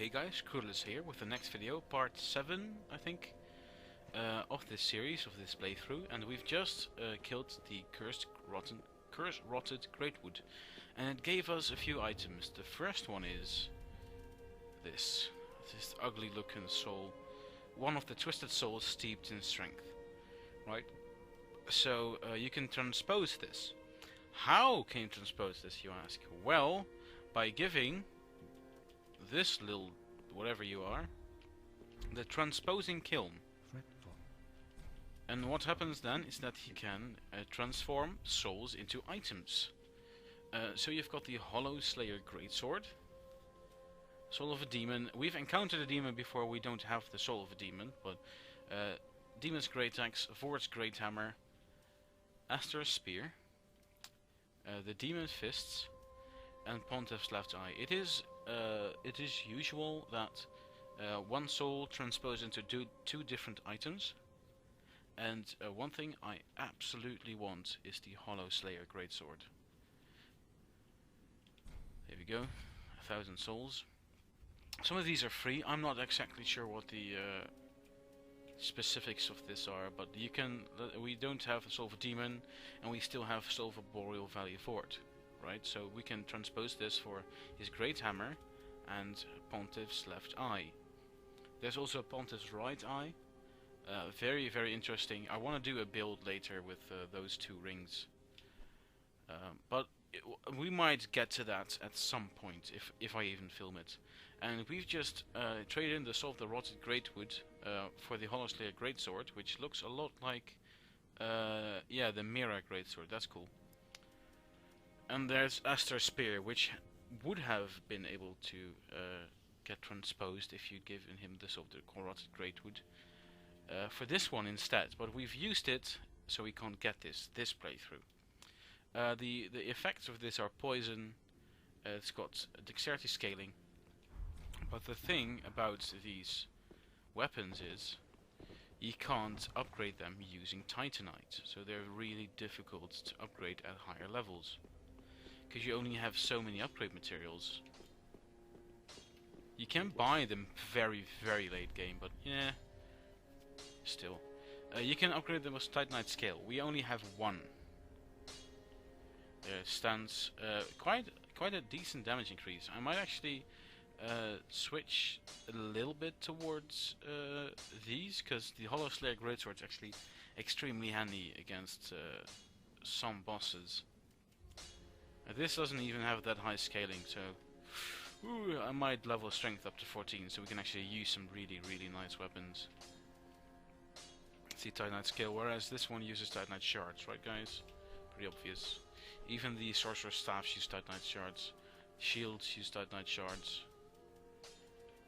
Hey guys, Crudelis here with the next video, part 7, I think, of this series, of this playthrough, and we've just killed the curse-rotted Greatwood, and it gave us a few items. The first one is this ugly looking soul, one of the twisted souls steeped in strength, right? So you can transpose this. How can you transpose this, you ask? Well, by giving this little whatever you are the transposing kiln. And what happens then is that he can transform souls into items. So you've got the Hollow Slayer Greatsword, Soul of a Demon. We've encountered a demon before. We don't have the Soul of a Demon, but Demon's Great Axe, Vord's Great Hammer, Astor's Spear, the Demon's Fists, and Pontiff's Left Eye. It is usual that one soul transposes into two different items, and one thing I absolutely want is the Hollow Slayer Greatsword. There we go, 1,000 souls. Some of these are free. I'm not exactly sure what the specifics of this are, but you can. We don't have a Soul of a Demon, and we still have Soul of a Boreal Valley Fort. Right, so we can transpose this for his Great Hammer and Pontiff's Left Eye. There's also Pontiff's Right Eye. Very, very interesting. I want to do a build later with those two rings. But we might get to that at some point, if I even film it. And we've just traded in the Soul of the Rotted Greatwood for the Hollow Slayer Greatsword, which looks a lot like, yeah, the Mira Greatsword. That's cool. And there's Astor's Spear, which would have been able to get transposed if you'd given him the Soul of the Rotted Greatwood for this one instead. But we've used it, so we can't get this playthrough. The effects of this are poison. It's got dexterity scaling. But the thing about these weapons is you can't upgrade them using Titanite, so they're really difficult to upgrade at higher levels, because you only have so many upgrade materials. You can buy them very, very late game, but yeah, still. You can upgrade them with Titanite scale. We only have one. There stands quite a decent damage increase. I might actually switch a little bit towards these, because the Hollow Slayer Greatsword is actually extremely handy against some bosses. This doesn't even have that high scaling, so I might level strength up to 14, so we can actually use some really, really nice weapons. See Titanite scale, whereas this one uses Titanite shards, right guys? Pretty obvious. Even the Sorcerer's Staffs use Titanite shards. Shields use Titanite shards.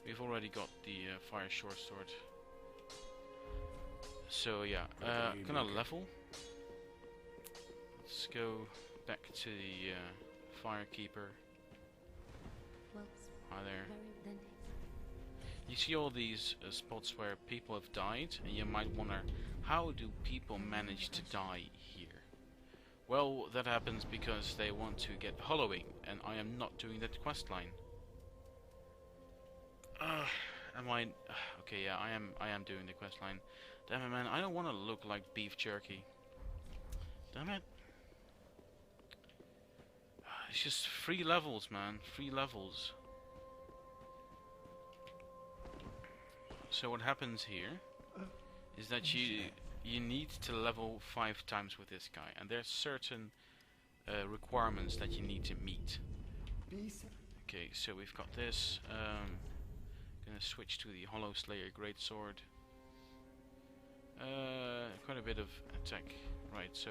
We've already got the Fire Short Sword. So yeah, gonna level. Let's go back to the Firekeeper. Hi there. You see all these spots where people have died, and you might wonder, how do people manage to die here? Well, that happens because they want to get hollowing, and I am not doing that quest line. Am I? Okay, yeah, I am doing the quest line. Damn it, man! I don't want to look like beef jerky. Damn it! It's just 3 levels, man. 3 levels. So what happens here is that you need to level 5 times with this guy, and there's certain requirements that you need to meet. Okay, so we've got this. Gonna switch to the Hollow Slayer Greatsword. Quite a bit of attack. Right, so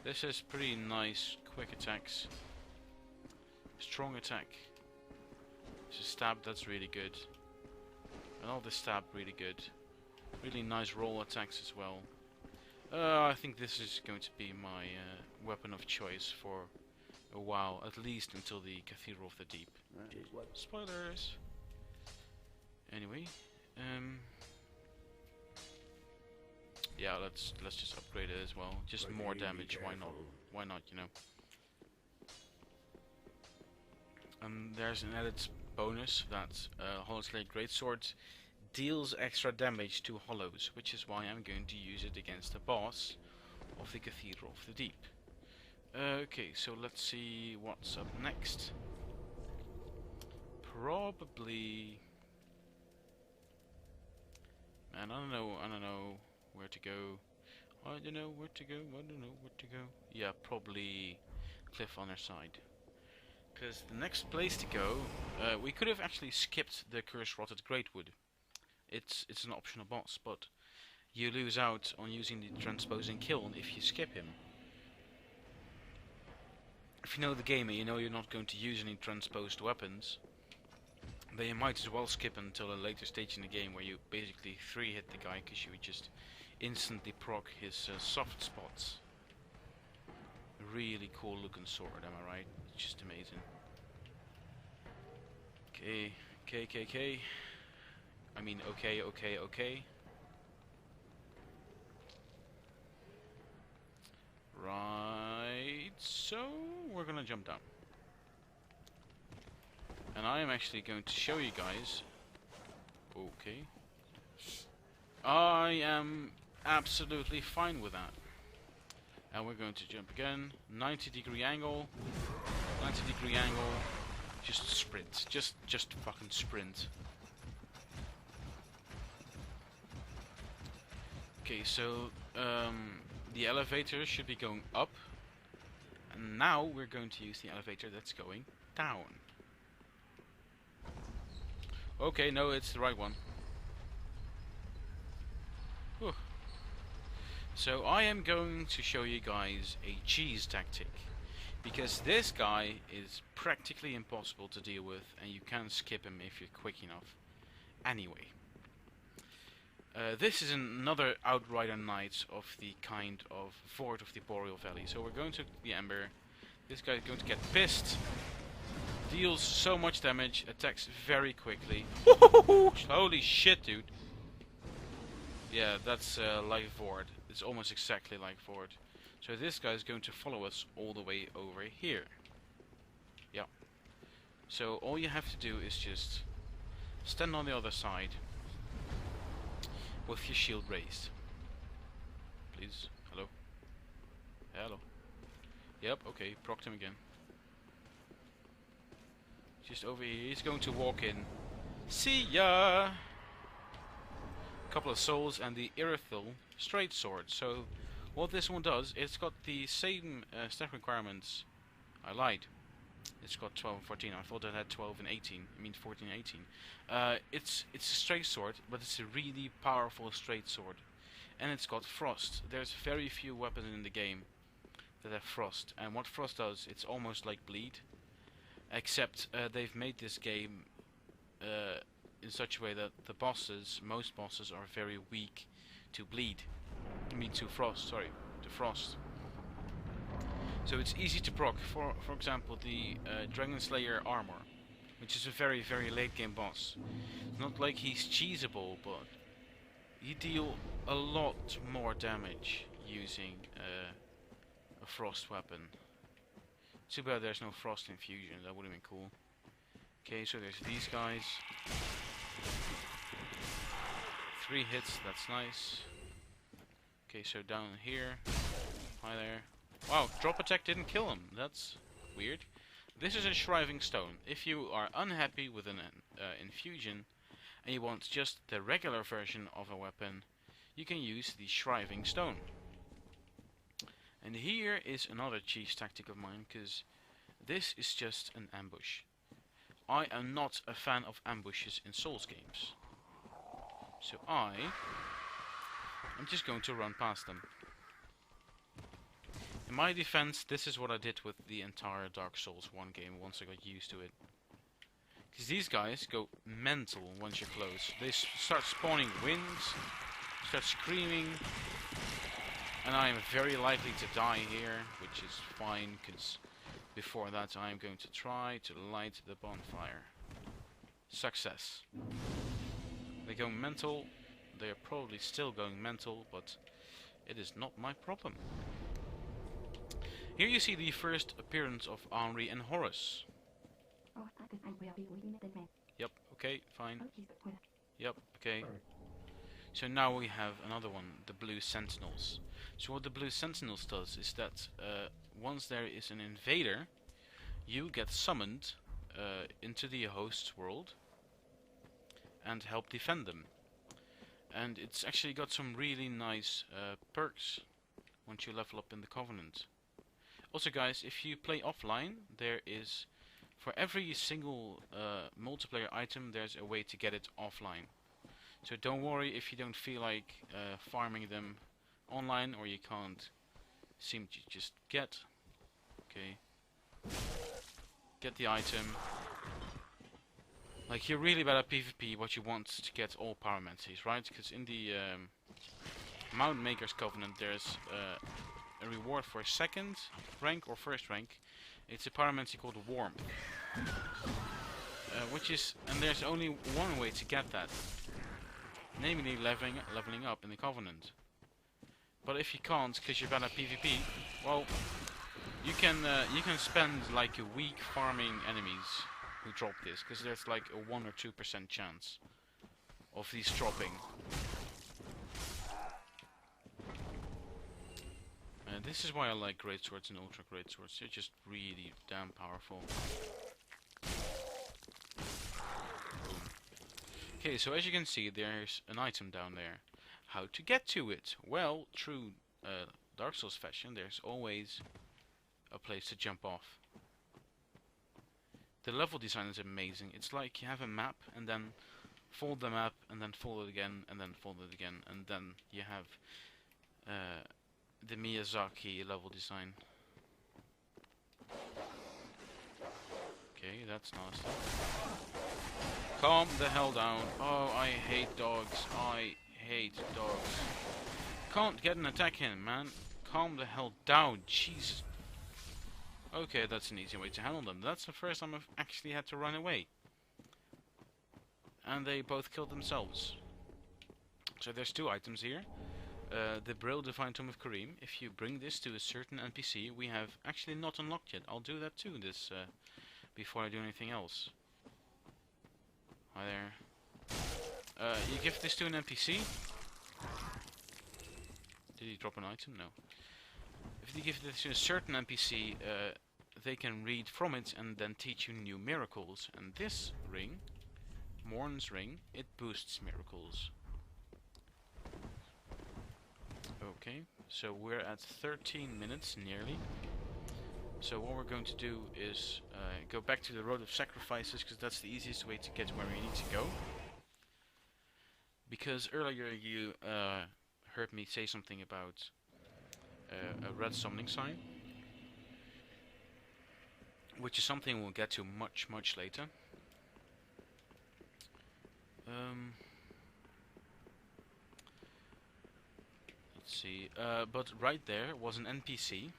this is pretty nice, quick attacks. Strong attack. It's a stab, that's really good. And all the stab, really good. Really nice roll attacks as well. I think this is going to be my weapon of choice for a while, at least until the Cathedral of the Deep. Spoilers! Anyway, yeah, let's just upgrade it as well. Just more damage, why not? Why not, you know? There's an added bonus that Hollow Slayer Greatsword deals extra damage to hollows, which is why I'm going to use it against the boss of the Cathedral of the Deep. Okay, so let's see what's up next. Probably... Man, I don't know where to go. I don't know where to go, Yeah, probably cliff on their side. Because the next place to go, we could have actually skipped the Curse Rotted Greatwood. It's an optional boss, but you lose out on using the Transposing Kiln if you skip him. If you know the game and you know you're not going to use any transposed weapons, then you might as well skip until a later stage in the game where you basically 3-hit the guy because you would just instantly proc his soft spots. Really cool looking sword, am I right? It's just amazing. Okay. I mean, okay. Right, so we're gonna jump down. And I am actually going to show you guys. Okay. I am absolutely fine with that. And we're going to jump again. 90-degree angle. 90-degree angle. Just sprint. Just fucking sprint. Okay, so the elevator should be going up. And now we're going to use the elevator that's going down. Okay, no, it's the right one. Whew. So I am going to show you guys a cheese tactic, because this guy is practically impossible to deal with and you can skip him if you're quick enough. Anyway, this is another Outrider Knight of the kind of Fort of the Boreal Valley. So we're going to the Ember. This guy is going to get pissed. Deals so much damage, attacks very quickly. Holy shit, dude. Yeah, that's like Vord. It's almost exactly like Vord. So this guy is going to follow us all the way over here. Yeah. So all you have to do is just stand on the other side with your shield raised. Please. Hello. Hello. Yep, okay, procced him again. Just over here, he's going to walk in. See ya! Couple of souls and the Irithil straight sword. So what this one does, it's got the same stat requirements. I lied. It's got 12 and 14. I thought it had 12 and 18. I mean 14 and 18. It's a straight sword, but it's a really powerful straight sword. And it's got frost. There's very few weapons in the game that have frost. And what frost does, it's almost like bleed. Except they've made this game in such a way that the bosses, most bosses, are very weak to bleed. I mean to frost, sorry, to frost. So it's easy to proc. For example, the Dragon Slayer armor, which is a very, very late game boss. It's not like he's cheesable, but you deal a lot more damage using a frost weapon. Too bad there's no frost infusion, that would have been cool. Okay, so there's these guys. 3 hits, that's nice. Okay, so down here. Hi there. Wow, drop attack didn't kill him. That's weird. This is a Shriving Stone. If you are unhappy with an infusion and you want just the regular version of a weapon, you can use the Shriving Stone. And here is another cheese tactic of mine, because this is just an ambush. I am not a fan of ambushes in Souls games. So I'm just going to run past them. In my defense, this is what I did with the entire Dark Souls 1 game once I got used to it. Because these guys go mental once you're close. They start spawning winds, start screaming. And I am very likely to die here, which is fine, because before that I am going to try to light the bonfire. Success. They're going mental. They are probably still going mental, but it is not my problem. Here you see the first appearance of Henri and Horus. Yep, okay, fine. Yep, okay. So now we have another one, the Blue Sentinels. So what the Blue Sentinels does is that once there is an invader, you get summoned into the host's world and help defend them. And it's actually got some really nice perks once you level up in the Covenant. Also guys, if you play offline, there is, for every single multiplayer item, there's a way to get it offline. So don't worry if you don't feel like farming them online, or you can't seem to just get. Okay. Get the item. Like, you're really bad at PvP, what you want to get all pyromancies, right? Because in the Mountain Maker's Covenant there's a reward for second rank or first rank. It's a pyromancy called Warmth. Which is, and there's only one way to get that. Namely leveling up in the Covenant. But if you can't, because you're bad at PvP, well, you can spend like a week farming enemies who drop this, because there's like a 1 or 2% chance of these dropping. This is why I like great swords and ultra great swords. They're just really damn powerful. Boom. Okay, so as you can see, there's an item down there. How to get to it? Well, through Dark Souls fashion, there's always a place to jump off. The level design is amazing. It's like you have a map and then fold the map and then fold it again and then fold it again, and then you have the Miyazaki level design. Okay, that's nasty. Calm the hell down. Oh, I hate dogs. I hate dogs. Can't get an attack in, man. Calm the hell down. Jesus. Okay, that's an easy way to handle them. That's the first time I've actually had to run away. And they both killed themselves. So there's two items here. The Braille Divine Tome of Kareem. If you bring this to a certain NPC, we have actually not unlocked yet. I'll do that too this before I do anything else. Hi there. You give this to an NPC. Did he drop an item? No. If you give this to a certain NPC, they can read from it and then teach you new miracles. And this ring, Morn's ring, it boosts miracles. Okay, so we're at 13 minutes nearly. So what we're going to do is go back to the Road of Sacrifices, because that's the easiest way to get where we need to go. Because earlier you heard me say something about a red summoning sign, which is something we'll get to much later. Let's see, but right there was an NPC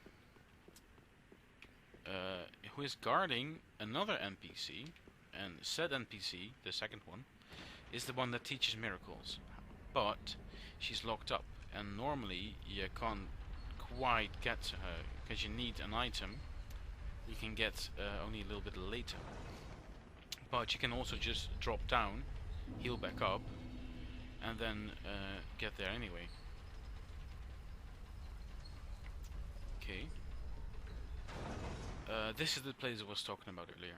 who is guarding another NPC, and said NPC, the second one, is the one that teaches miracles, but she's locked up, and normally you can't quite get to her because you need an item. You can get only a little bit later, but you can also just drop down, heal back up, and then get there anyway. Okay. This is the place I was talking about earlier.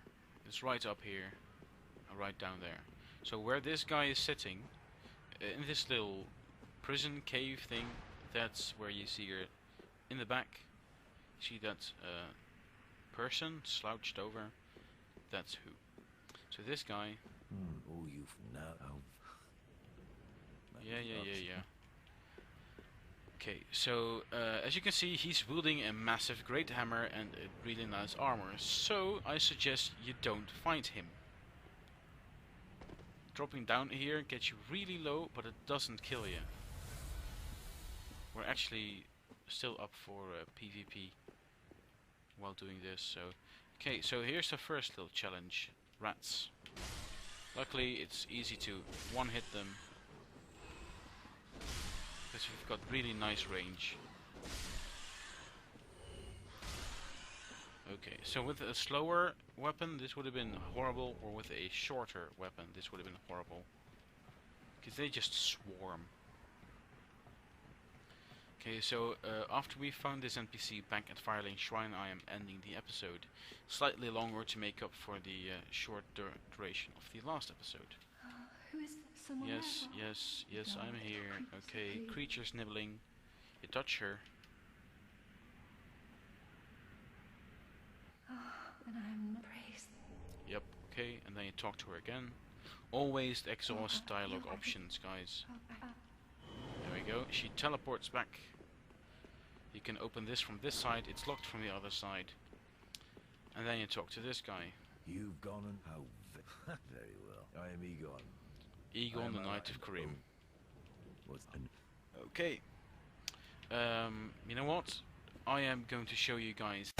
It's right up here, right down there. So where this guy is sitting, in this little prison cave thing, that's where you see her in the back. See that person slouched over? That's who. So this guy. Oh, you've now. Yeah. Okay, so as you can see, he's wielding a massive great hammer and a really nice armor. So I suggest you don't fight him. Dropping down here gets you really low, but it doesn't kill you. We're actually still up for PvP while doing this. So, okay, so here's the first little challenge: rats. Luckily, it's easy to one-hit them, because we've got really nice range. Okay, so with a slower weapon, this would have been horrible, or with a shorter weapon, this would have been horrible. Because they just swarm. Okay, so after we found this NPC back at Firelink Shrine, I am ending the episode. Slightly longer to make up for the short duration of the last episode. Who is someone Yes, else? yes, yes, God, I'm here. creatures, Okay, please. creatures nibbling. You touch her. And I am not praised. Yep, okay, and then you talk to her again. Always exhaust dialogue options, guys. There we go. She teleports back. You can open this from this side. It's locked from the other side. And then you talk to this guy. You've gone and how very well. I am Egon. Egon, the Knight of Karim. What's an Okay. You know what? I am going to show you guys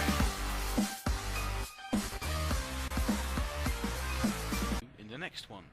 in the next one.